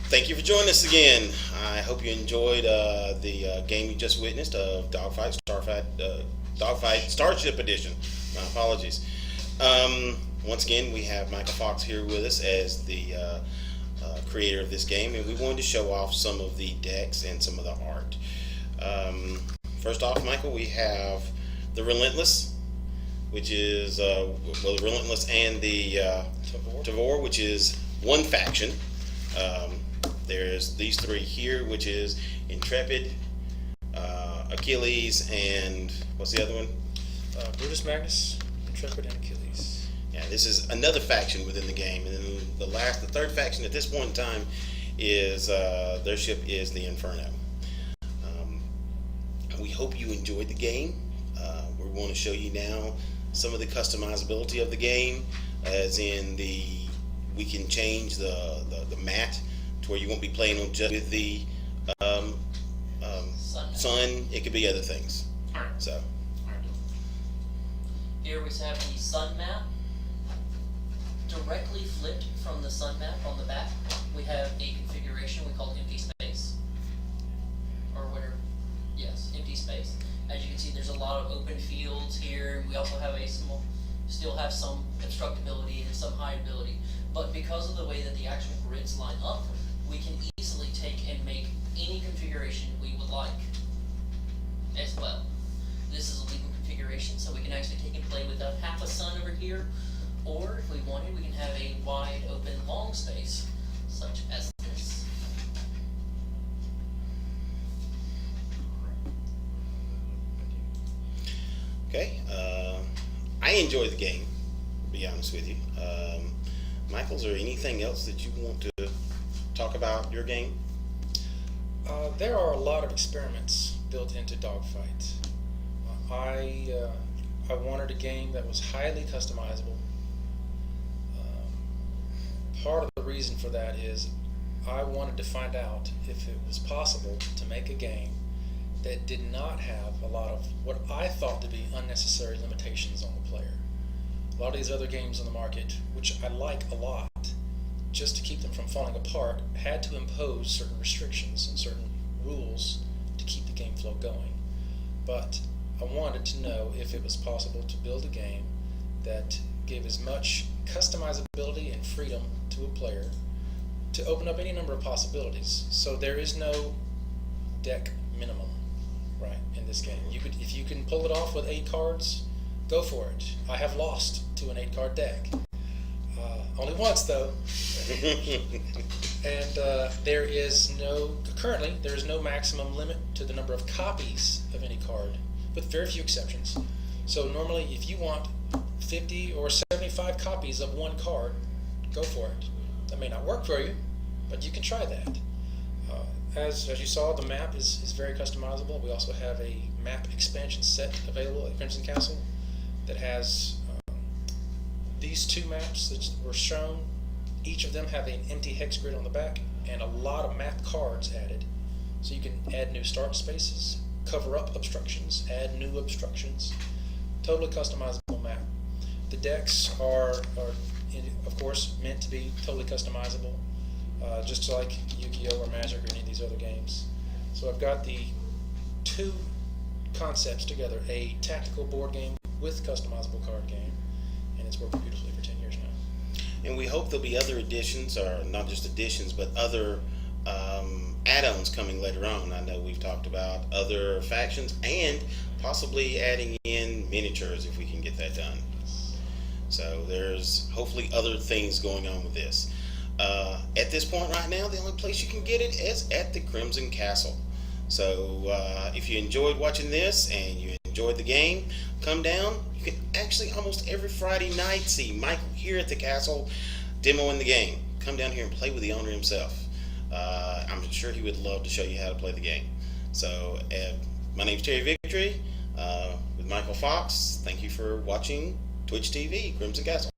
Thank you for joining us again. I hope you enjoyed the game you just witnessed of Dogfight Starship Edition. My apologies. Once again, we have Michael Fox here with us as the creator of this game, and we wanted to show off some of the decks and some of the art. First off, Michael, we have the Relentless, which is the Relentless and the Tavor, which is one faction. There's these three here, which is Intrepid, Achilles, and what's the other one? Brutus Magnus, Intrepid, and Achilles. Yeah, this is another faction within the game, and then the third faction at this point in time is their ship is the Inferno. We hope you enjoyed the game. We want to show you now some of the customizability of the game, as in we can change the mat to where you won't be playing on just with the sun. It could be other things. Alright. So here we have the sun map. Directly flipped from the sun map on the back, we have a configuration we call empty space. Or whatever. Yes, empty space. As you can see, there's a lot of open fields here. We also have still have some constructability and some hideability. But because of the way that the actual grids line up, we can easily take and make any configuration we would like as well. This is a legal configuration, so we can actually take and play with half a sun over here, or if we wanted, we can have a wide open long space, such as this. okay, I enjoyed the game, to be honest with you. Michael, is there anything else that you want to talk about your game? There are a lot of experiments built into Dogfight. I wanted a game that was highly customizable. Part of the reason for that is I wanted to find out if it was possible to make a game that did not have a lot of what I thought to be unnecessary limitations on the player. A lot of these other games on the market, which I like a lot, just to keep them from falling apart, had to impose certain restrictions and certain rules to keep the game flow going. But I wanted to know if it was possible to build a game that gave as much customizability and freedom to a player to open up any number of possibilities. So there is no deck minimum, right, in this game. If you can pull it off with 8 cards, go for it. I have lost to an 8-card deck. Only once, though. And currently, there is no maximum limit to the number of copies of any card, with very few exceptions. So normally, if you want 50 or 75 copies of one card, go for it. That may not work for you, but you can try that. As you saw, the map is very customizable. We also have a map expansion set available at Crimson Castle that has these 2 maps that were shown. Each of them have an empty hex grid on the back and a lot of map cards added. So you can add new start spaces, cover up obstructions, add new obstructions. Totally customizable map. The decks are of course, meant to be totally customizable, just like Yu-Gi-Oh! Or Magic or any of these other games. So I've got the 2 concepts together, a tactical board game with customizable card game, and it's worked beautifully for 10 years now. And we hope there'll be other additions, or not just additions, but other add-ons coming later on. I know we've talked about other factions and possibly adding in miniatures if we can get that done. So there's hopefully other things going on with this. At this point right now, the only place you can get it is at the Crimson Castle. So if you enjoyed watching this and you enjoyed the game, come down. You can actually almost every Friday night see Michael here at the castle demoing the game. Come down here and play with the owner himself. I'm sure he would love to show you how to play the game. So my name's Terry Victory with Michael Fox. Thank you for watching Twitch TV, Crimson Castle.